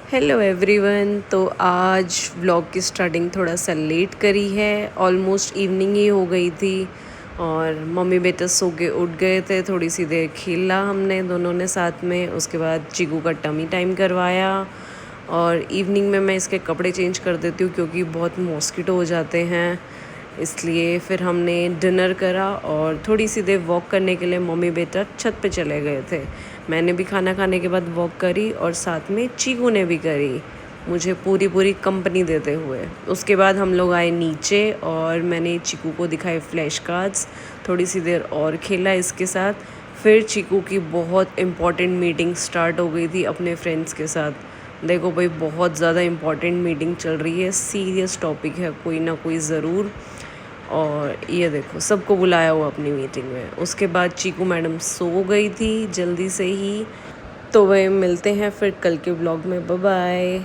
Hello everyone. तो आज vlog की स्टार्टिंग थोड़ा सा लेट करी है। ऑलमोस्ट इवनिंग ही हो गई थी और मम्मी बेटा सो के उठ गए थे। थोड़ी सी देर खेला हमने दोनों ने साथ में। उसके बाद चीकू का टमी टाइम करवाया और इवनिंग में मैं इसके कपड़े चेंज कर देती हूँ क्योंकि बहुत मॉस्किटो हो जाते हैं। इसलिए फिर हमने डिनर करा और थोड़ी सी देर वॉक करने के लिए मम्मी बेटा छत पे चले गए थे। मैंने भी खाना खाने के बाद वॉक करी और साथ में चीकू ने भी करी, मुझे पूरी पूरी कंपनी देते हुए। उसके बाद हम लोग आए नीचे और मैंने चीकू को दिखाए फ्लैश कार्ड्स। थोड़ी सी देर और खेला इसके साथ। फिर चीकू की बहुत इम्पॉर्टेंट मीटिंग स्टार्ट हो गई थी अपने फ्रेंड्स के साथ। देखो भाई, बहुत ज़्यादा इम्पॉर्टेंट मीटिंग चल रही है, सीरियस टॉपिक है कोई ना कोई ज़रूर। और ये देखो, सबको बुलाया हुआ अपनी मीटिंग में। उसके बाद चीकू मैडम सो गई थी जल्दी से ही। तो वह मिलते हैं फिर कल के ब्लॉग में। Bye bye.